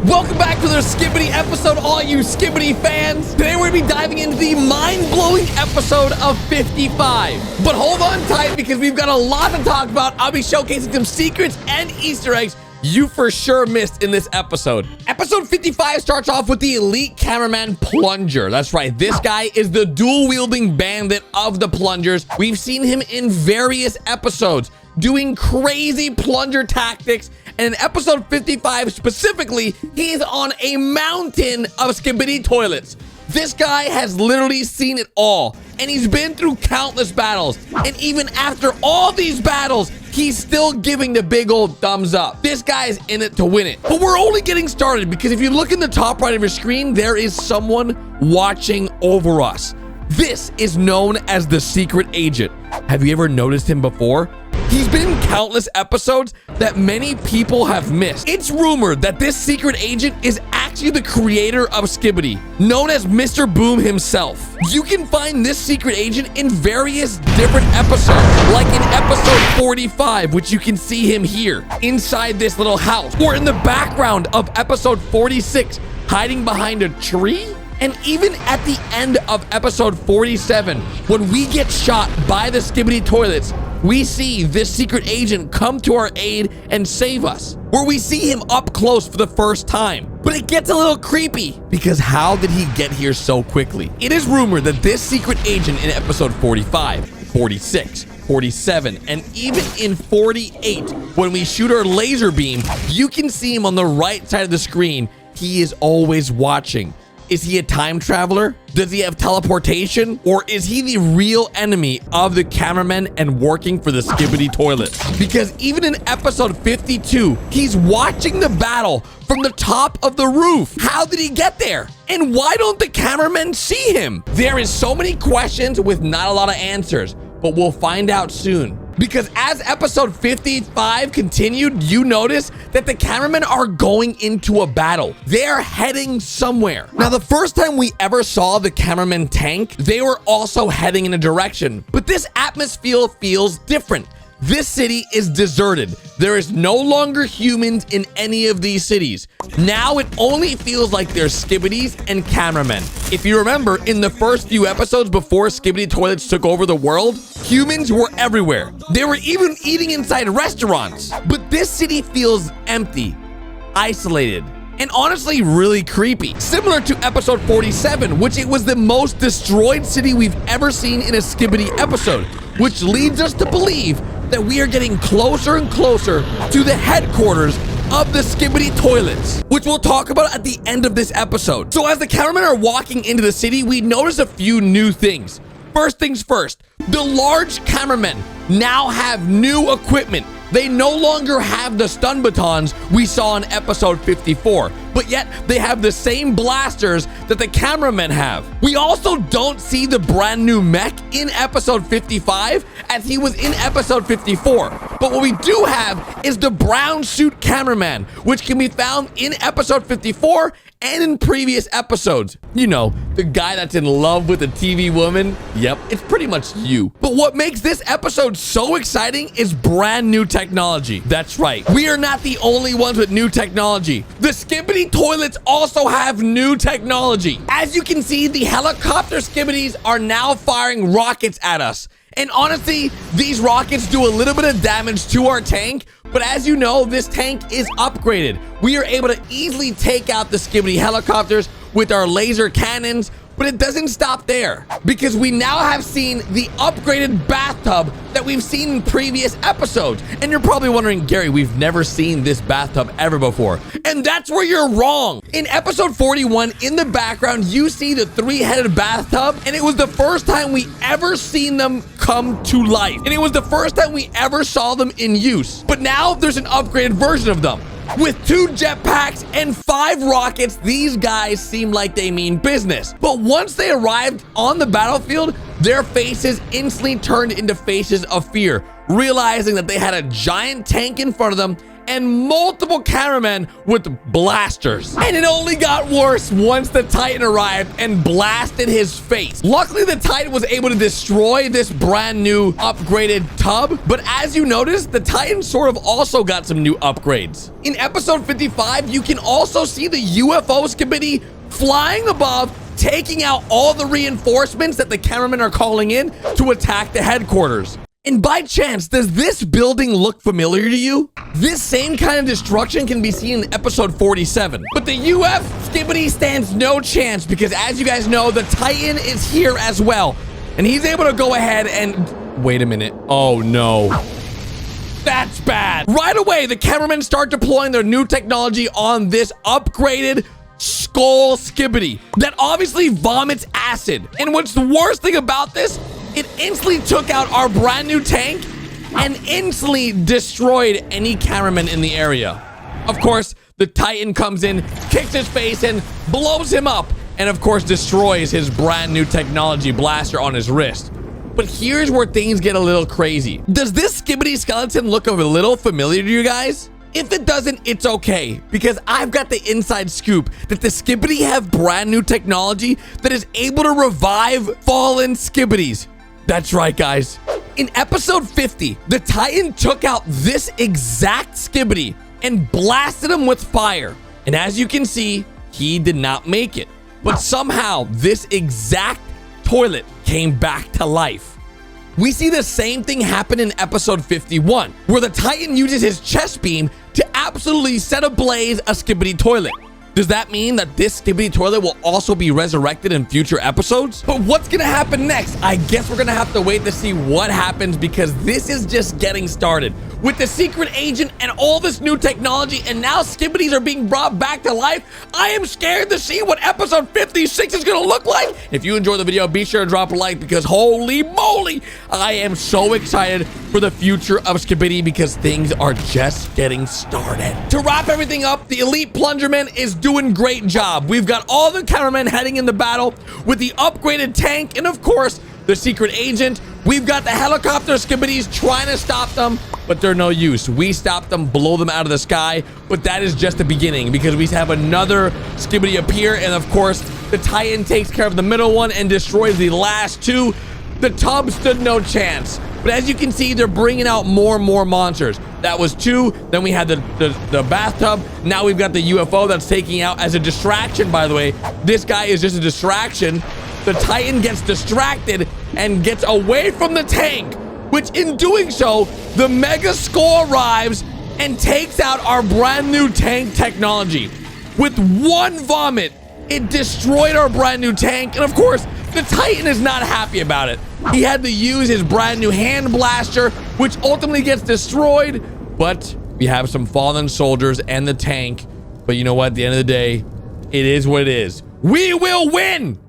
Welcome back to the Skibidi episode, all you Skibidi fans. Today we're going to be diving into the mind-blowing episode of 55. But hold on tight because we've got a lot to talk about. I'll be showcasing some secrets and Easter eggs you for sure missed in this episode. Episode 55 starts off with the elite cameraman Plunger. That's right, this guy is the dual-wielding bandit of the Plungers. We've seen him in various episodes doing crazy plunger tactics, and in episode 55 specifically, he is on a mountain of Skibidi toilets. This guy has literally seen it all, and he's been through countless battles, and even after all these battles, he's still giving the big old thumbs up. This guy's in it to win it. But we're only getting started, because if you look in the top right of your screen, there is someone watching over us. This is known as the secret agent. Have you ever noticed him before? He's been in countless episodes that many people have missed. It's rumored that this secret agent is actually the creator of Skibidi, known as Mr. Boom himself. You can find this secret agent in various different episodes, like in episode 45, which you can see him here, inside this little house, or in the background of episode 46, hiding behind a tree. And even at the end of episode 47, when we get shot by the Skibidi toilets, we see this secret agent come to our aid and save us, where we see him up close for the first time. But it gets a little creepy, because how did he get here so quickly? It is rumored that this secret agent in episode 45, 46, 47, and even in 48, when we shoot our laser beam, you can see him on the right side of the screen. He is always watching. Is he a time traveler? Does he have teleportation? Or is he the real enemy of the cameramen and working for the Skibidi toilets? Because even in episode 52, he's watching the battle from the top of the roof. How did he get there? And why don't the cameramen see him? There is so many questions with not a lot of answers, but we'll find out soon. Because as episode 55 continued, you notice that the cameramen are going into a battle. They're heading somewhere. Now, the first time we ever saw the cameramen tank, they were also heading in a direction. But this atmosphere feels different. This city is deserted. There is no longer humans in any of these cities. Now it only feels like there's Skibidis and cameramen. If you remember, in the first few episodes before Skibidi toilets took over the world, humans were everywhere. They were even eating inside restaurants. But this city feels empty, isolated, and honestly really creepy. Similar to episode 47, which it was the most destroyed city we've ever seen in a Skibidi episode, which leads us to believe that we are getting closer and closer to the headquarters of the Skibidi toilets, which we'll talk about at the end of this episode. So as the cameramen are walking into the city, we notice a few new things. First things first, the large cameramen now have new equipment. They no longer have the stun batons we saw in episode 54, but yet they have the same blasters that the cameramen have. We also don't see the brand new mech in episode 55 as he was in episode 54. But what we do have is the brown suit cameraman, which can be found in episode 54 and in previous episodes. You know, the guy that's in love with a TV woman. Yep, it's pretty much you. But what makes this episode so exciting is brand new technology. That's right, we are not the only ones with new technology. The Skibidi toilets also have new technology. As you can see, the helicopter Skibidis are now firing rockets at us. And honestly, these rockets do a little bit of damage to our tank, but as you know, this tank is upgraded. We are able to easily take out the Skibidi helicopters with our laser cannons, but it doesn't stop there, because we now have seen the upgraded bathtub that we've seen in previous episodes. And you're probably wondering, Gary, we've never seen this bathtub ever before. And that's where you're wrong. In episode 41, in the background, you see the three-headed bathtub, and it was the first time we ever seen them come to life. And it was the first time we ever saw them in use. But now there's an upgraded version of them. With 2 jetpacks and 5 rockets, these guys seem like they mean business. But once they arrived on the battlefield, their faces instantly turned into faces of fear, realizing that they had a giant tank in front of them and multiple cameramen with blasters. And it only got worse once the Titan arrived and blasted his face. Luckily, the Titan was able to destroy this brand new upgraded tub. But as you notice, the Titan sort of also got some new upgrades. In episode 55, you can also see the UFO Skibidi flying above, taking out all the reinforcements that the cameramen are calling in to attack the headquarters. And by chance, does this building look familiar to you? This same kind of destruction can be seen in episode 47. But the UF Skibidi stands no chance because, as you guys know, the Titan is here as well. And he's able to go ahead and... Wait a minute. Oh, no. That's bad. Right away, the cameramen start deploying their new technology on this upgraded Skull Skibidi that obviously vomits acid. And what's the worst thing about this? It instantly took out our brand new tank and instantly destroyed any cameraman in the area. Of course, the Titan comes in, kicks his face in, blows him up, and of course destroys his brand new technology blaster on his wrist. But here's where things get a little crazy. Does this Skibidi skeleton look a little familiar to you guys? If it doesn't, it's okay, because I've got the inside scoop that the Skibidi have brand new technology that is able to revive fallen Skibidis. That's right, guys. In episode 50, the Titan took out this exact Skibidi and blasted him with fire. And as you can see, he did not make it. But somehow, this exact toilet came back to life. We see the same thing happen in episode 51, where the Titan uses his chest beam to absolutely set ablaze a Skibidi toilet. Does that mean that this Skibidi toilet will also be resurrected in future episodes? But what's gonna happen next? I guess we're gonna have to wait to see what happens, because this is just getting started. With the secret agent and all this new technology, and now Skibidis are being brought back to life, I am scared to see what episode 56 is gonna look like. If you enjoyed the video, be sure to drop a like, because holy moly, I am so excited for the future of Skibidi, because things are just getting started. To wrap everything up, the elite Plungerman is doing great job. We've got all the cameramen heading into battle with the upgraded tank, and of course, the secret agent. We've got the helicopter Skibidis trying to stop them, but they're no use. We stop them, blow them out of the sky, but that is just the beginning, because we have another Skibidi appear, and of course, the Titan takes care of the middle one and destroys the last two. The tub stood no chance, but as you can see, they're bringing out more and more monsters. That was two, then we had the bathtub, now we've got the UFO that's taking out as a distraction, by the way. This guy is just a distraction. The Titan gets distracted and gets away from the tank, which in doing so, the Mega Skull arrives and takes out our brand new tank technology. With one vomit, it destroyed our brand new tank, and of course, the Titan is not happy about it. He had to use his brand new hand blaster, which ultimately gets destroyed, but we have some fallen soldiers and the tank. But you know what? At the end of the day, it is what it is. We will win!